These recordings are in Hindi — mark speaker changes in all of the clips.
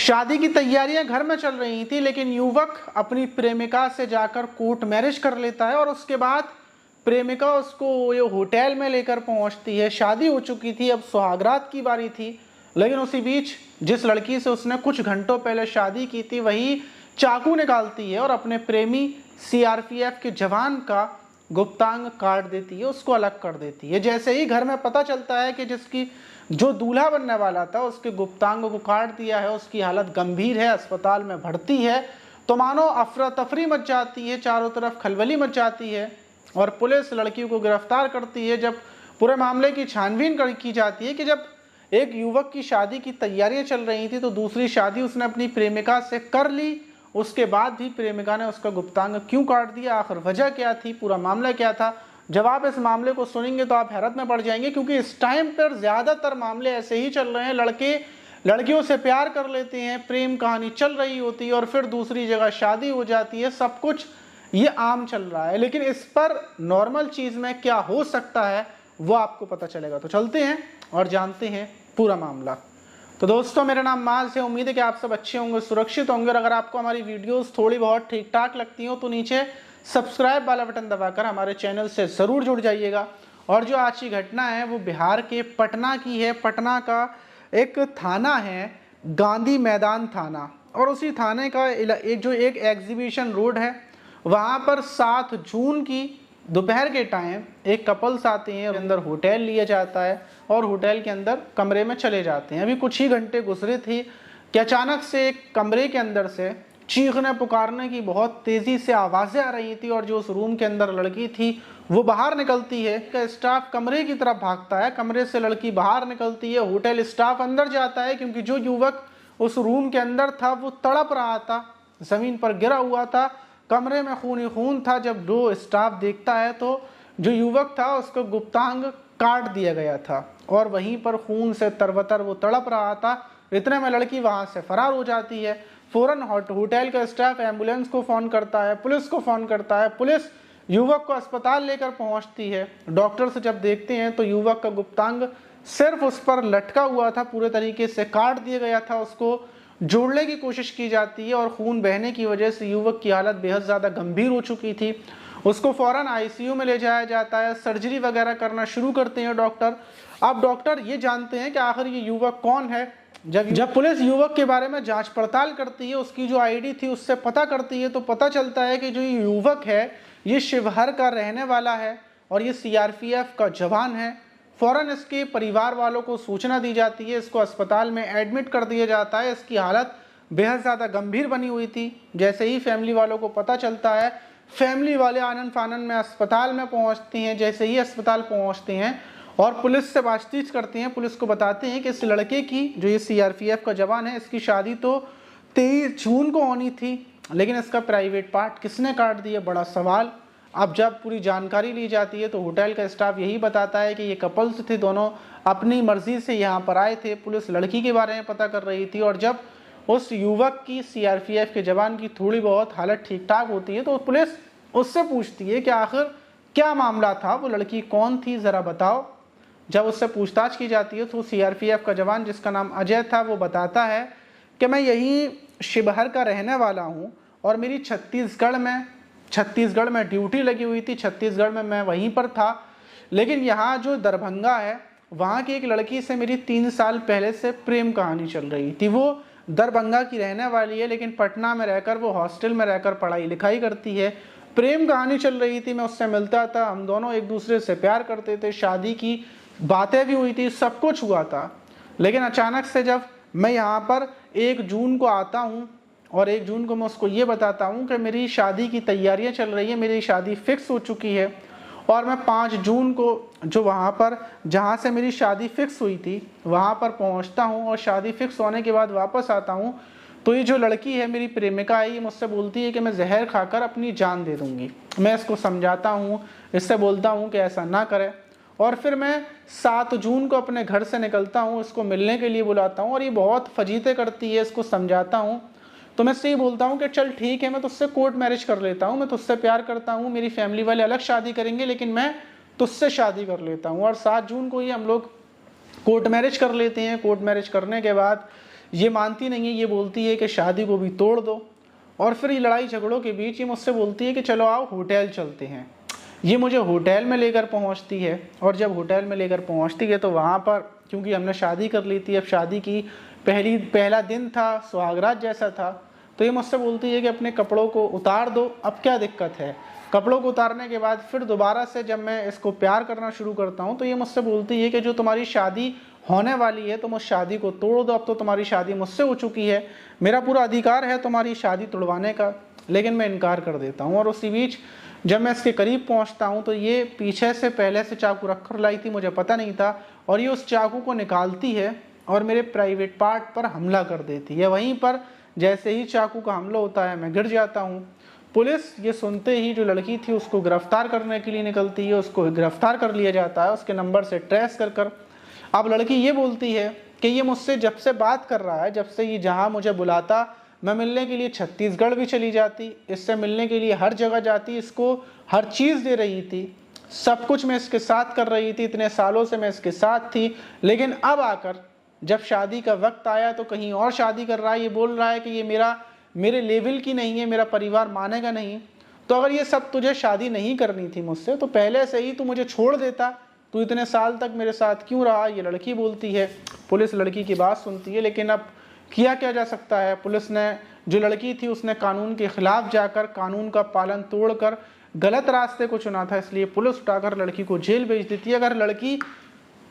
Speaker 1: शादी की तैयारियां घर में चल रही थी, लेकिन युवक अपनी प्रेमिका से जाकर कोर्ट मैरिज कर लेता है और उसके बाद प्रेमिका उसको ये होटल में लेकर पहुंचती है। शादी हो चुकी थी, अब सुहागरात की बारी थी, लेकिन उसी बीच जिस लड़की से उसने कुछ घंटों पहले शादी की थी वही चाकू निकालती है और अपने प्रेमी सीआरपीएफ के जवान का गुप्तांग काट देती है, उसको अलग कर देती है। जैसे ही घर में पता चलता है कि जिसकी जो दूल्हा बनने वाला था उसके गुप्तांग को काट दिया है, उसकी हालत गंभीर है, अस्पताल में भर्ती है, तो मानो अफरा तफरी मच जाती है, चारों तरफ खलबली मच जाती है और पुलिस लड़की को गिरफ्तार करती है। जब पूरे मामले की छानबीन की जाती है कि जब एक युवक की शादी की तैयारियां चल रही थी तो दूसरी शादी उसने अपनी प्रेमिका से कर ली, उसके बाद भी प्रेमिका ने उसका गुप्तांग क्यों काट दिया, आखिर वजह क्या थी, पूरा मामला क्या था। जब आप इस मामले को सुनेंगे तो आप हैरत में पड़ जाएंगे, क्योंकि इस टाइम पर ज्यादातर मामले ऐसे ही चल रहे हैं। लड़के लड़कियों से प्यार कर लेते हैं, प्रेम कहानी चल रही होती है और फिर दूसरी जगह शादी हो जाती है, सब कुछ ये आम चल रहा है। लेकिन इस पर नॉर्मल चीज में क्या हो सकता है वो आपको पता चलेगा। तो चलते हैं और जानते हैं पूरा मामला। तो दोस्तों, मेरा नाम माज है, उम्मीद है कि आप सब अच्छे होंगे, सुरक्षित होंगे। और अगर आपको हमारी वीडियोस थोड़ी बहुत ठीक ठाक लगती हो तो नीचे सब्सक्राइब वाला बटन दबाकर हमारे चैनल से ज़रूर जुड़ जाइएगा। और जो आज की घटना है वो बिहार के पटना की है। पटना का एक थाना है गांधी मैदान थाना, और उसी थाने का एक एग्जीबिशन रोड है, वहाँ पर 7 जून की दोपहर के टाइम एक कपल्स आते हैं, अंदर होटल लिया जाता है और होटल के अंदर कमरे में चले जाते हैं। अभी कुछ ही घंटे गुजरे थे कि अचानक से एक कमरे के अंदर से चीखने पुकारने की बहुत तेजी से आवाजें आ रही थी और जो उस रूम के अंदर लड़की थी वो बाहर निकलती है। स्टाफ कमरे की तरफ भागता है, कमरे से लड़की बाहर निकलती है, होटल स्टाफ अंदर जाता है क्योंकि जो युवक उस रूम के अंदर था वो तड़प रहा था, जमीन पर गिरा हुआ था, कमरे में खून ही खून था। जब जो स्टाफ देखता है तो जो युवक था उसको गुप्तांग काट दिया गया था और वहीं पर खून से तरबतर वो तड़प रहा था। इतने में लड़की वहां से फरार हो जाती है। फौरन होटल का स्टाफ एम्बुलेंस को फोन करता है, पुलिस को फोन करता है, पुलिस युवक को अस्पताल लेकर पहुंचती है। डॉक्टर से जब देखते हैं तो युवक का गुप्तांग सिर्फ उस पर लटका हुआ था, पूरे तरीके से काट दिया गया था। उसको जोड़ने की कोशिश की जाती है और खून बहने की वजह से युवक की हालत बेहद ज़्यादा गंभीर हो चुकी थी। उसको फौरन आईसीयू में ले जाया जाता है, सर्जरी वगैरह करना शुरू करते हैं डॉक्टर। अब डॉक्टर ये जानते हैं कि आखिर ये युवक कौन है। जब पुलिस युवक के बारे में जांच पड़ताल करती है, उसकी जो आईडी थी उससे पता करती है, तो पता चलता है कि जो ये युवक है ये शिवहर का रहने वाला है और ये सीआरपीएफ का जवान है। फौरन इसके परिवार वालों को सूचना दी जाती है, इसको अस्पताल में एडमिट कर दिया जाता है। इसकी हालत बेहद ज़्यादा गंभीर बनी हुई थी। जैसे ही फैमिली वालों को पता चलता है, फैमिली वाले आनन फानन में अस्पताल में पहुंचती हैं। जैसे ही अस्पताल पहुंचते हैं और पुलिस से बातचीत करते हैं, पुलिस को बताते हैं कि इस लड़के की, जो ये सीआरपीएफ का जवान है, इसकी शादी तो 23 जून को होनी थी, लेकिन इसका प्राइवेट पार्ट किसने काट दिया, बड़ा सवाल। अब जब पूरी जानकारी ली जाती है तो होटल का स्टाफ यही बताता है कि ये कपल्स थे, दोनों अपनी मर्जी से यहाँ पर आए थे। पुलिस लड़की के बारे में पता कर रही थी और जब उस युवक की, सीआरपीएफ के जवान की थोड़ी बहुत हालत ठीक ठाक होती है तो पुलिस उससे पूछती है कि आखिर क्या मामला था, वो लड़की कौन थी, ज़रा बताओ। जब उससे पूछताछ की जाती है तो सीआरपीएफ का जवान, जिसका नाम अजय था, वो बताता है कि मैं यही शिवहर का रहने वाला हूँ और मेरी छत्तीसगढ़ में ड्यूटी लगी हुई थी, छत्तीसगढ़ में मैं वहीं पर था, लेकिन यहाँ जो दरभंगा है वहाँ की एक लड़की से मेरी 3 साल पहले से प्रेम कहानी चल रही थी। वो दरभंगा की रहने वाली है लेकिन पटना में रहकर, वो हॉस्टल में रहकर पढ़ाई लिखाई करती है। प्रेम कहानी चल रही थी, मैं उससे मिलता था, हम दोनों एक दूसरे से प्यार करते थे, शादी की बातें भी हुई थी, सब कुछ हुआ था। लेकिन अचानक से जब मैं यहाँ पर 1 जून को आता हूँ और 1 जून को मैं उसको ये बताता हूँ कि मेरी शादी की तैयारियां चल रही है, मेरी शादी फिक्स हो चुकी है, और मैं 5 जून को जो वहाँ पर, जहाँ से मेरी शादी फिक्स हुई थी, वहाँ पर पहुँचता हूँ और शादी फिक्स होने के बाद वापस आता हूँ तो ये जो लड़की है, मेरी प्रेमिका है, ये मुझसे बोलती है कि मैं जहर खाकर अपनी जान दे दूँगी। मैं इसको समझाता हूँ, इससे बोलता हूँ कि ऐसा ना करे, और फिर मैं 7 जून को अपने घर से निकलता हूँ, इसको मिलने के लिए बुलाता हूँ और ये बहुत फजीते करती है, इसको समझाता हूँ। तो मैं इससे ये बोलता हूँ कि चल ठीक है, मैं तुझसे कोर्ट मैरिज कर लेता हूँ, मैं तुझसे प्यार करता हूँ, मेरी फैमिली वाले अलग शादी करेंगे लेकिन मैं तुझसे शादी कर लेता हूँ। और 7 जून को ही हम लोग कोर्ट मैरिज कर लेते हैं। कोर्ट मैरिज करने के बाद ये मानती नहीं है, ये बोलती है कि शादी को भी तोड़ दो। और फिर ये लड़ाई झगड़ों के बीच ये मुझसे बोलती है कि चलो आओ होटल चलते हैं। ये मुझे होटल में लेकर पहुंचती है, और जब होटल में लेकर पहुंचती है तो वहाँ पर, क्योंकि हमने शादी कर ली थी, अब शादी की पहला दिन था, सुहागरात जैसा था, तो ये मुझसे बोलती है कि अपने कपड़ों को उतार दो, अब क्या दिक्कत है। कपड़ों को उतारने के बाद फिर दोबारा से जब मैं इसको प्यार करना शुरू करता हूँ तो ये मुझसे बोलती है कि जो तुम्हारी शादी होने वाली है तुम उस शादी को तोड़ दो, अब तो तुम्हारी शादी मुझसे हो चुकी है, मेरा पूरा अधिकार है तुम्हारी शादी तोड़वाने का। लेकिन मैं इनकार कर देता हूँ। और उसी बीच जब मैं इसके करीब पहुँचता हूँ तो ये पीछे से पहले से चाकू रख कर लाई थी, मुझे पता नहीं था, और ये उस चाकू को निकालती है और मेरे प्राइवेट पार्ट पर हमला कर देती है। वहीं पर जैसे ही चाकू का हमला होता है मैं गिर जाता हूँ। पुलिस ये सुनते ही जो लड़की थी उसको गिरफ्तार करने के लिए निकलती है, उसको गिरफ्तार कर लिया जाता है उसके नंबर से ट्रेस कर। अब लड़की ये बोलती है कि ये मुझसे जब से बात कर रहा है, जब से ये जहाँ मुझे बुलाता, मैं मिलने के लिए छत्तीसगढ़ भी चली जाती, इससे मिलने के लिए हर जगह जाती, इसको हर चीज़ दे रही थी, सब कुछ मैं इसके साथ कर रही थी, इतने सालों से मैं इसके साथ थी। लेकिन अब आकर जब शादी का वक्त आया तो कहीं और शादी कर रहा है। ये बोल रहा है कि ये मेरे लेवल की नहीं है, मेरा परिवार मानेगा नहीं। तो अगर ये सब तुझे शादी नहीं करनी थी मुझसे तो पहले से ही तू मुझे छोड़ देता, तू इतने साल तक मेरे साथ क्यों रहा, ये लड़की बोलती है। पुलिस लड़की की बात सुनती है, लेकिन अब किया क्या जा सकता है। पुलिस ने, जो लड़की थी उसने कानून के खिलाफ जाकर, कानून का पालन तोड़कर गलत रास्ते को चुना था, इसलिए पुलिस उठाकर लड़की को जेल भेज देती है। अगर लड़की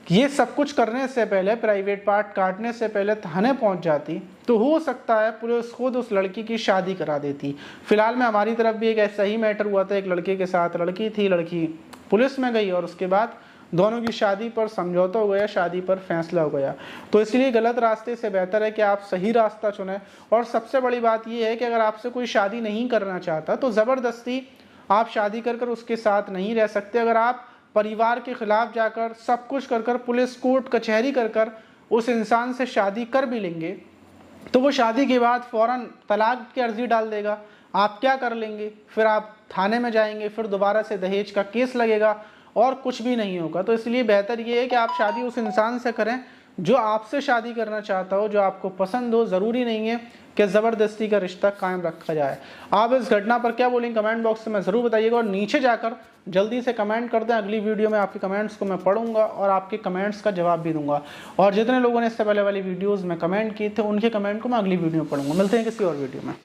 Speaker 1: ये सब कुछ करने से पहले, प्राइवेट पार्ट काटने से पहले थाने पहुंच जाती तो हो सकता है पुलिस खुद उस लड़की की शादी करा देती। फिलहाल में हमारी तरफ भी एक ऐसा ही मैटर हुआ था, एक लड़के के साथ लड़की थी, लड़की पुलिस में गई और उसके बाद दोनों की शादी पर समझौता हो गया, शादी पर फैसला हो गया। तो इसलिए गलत रास्ते से बेहतर है कि आप सही रास्ता चुनें। और सबसे बड़ी बात यह है कि अगर आपसे कोई शादी नहीं करना चाहता तो ज़बरदस्ती आप शादी कर उसके साथ नहीं रह सकते। अगर आप परिवार के खिलाफ जाकर सब कुछ कर पुलिस कोर्ट कचहरी कर उस इंसान से शादी कर भी लेंगे तो वो शादी के बाद फ़ौरन तलाक की अर्जी डाल देगा। आप क्या कर लेंगे, फिर आप थाने में जाएंगे, फिर दोबारा से दहेज का केस लगेगा और कुछ भी नहीं होगा। तो इसलिए बेहतर ये है कि आप शादी उस इंसान से करें जो आपसे शादी करना चाहता हो, जो आपको पसंद हो। ज़रूरी नहीं है कि ज़बरदस्ती का रिश्ता कायम रखा जाए। आप इस घटना पर क्या बोलेंगे कमेंट बॉक्स में ज़रूर बताइएगा, और नीचे जाकर जल्दी से कमेंट कर दें। अगली वीडियो में आपके कमेंट्स को मैं पढ़ूंगा और आपके कमेंट्स का जवाब भी दूंगा। और जितने लोगों ने इससे पहले वाली वीडियोज़ में कमेंट किए थे उनके कमेंट को मैं अगली वीडियो में पढ़ूंगा। मिलते हैं किसी और वीडियो में।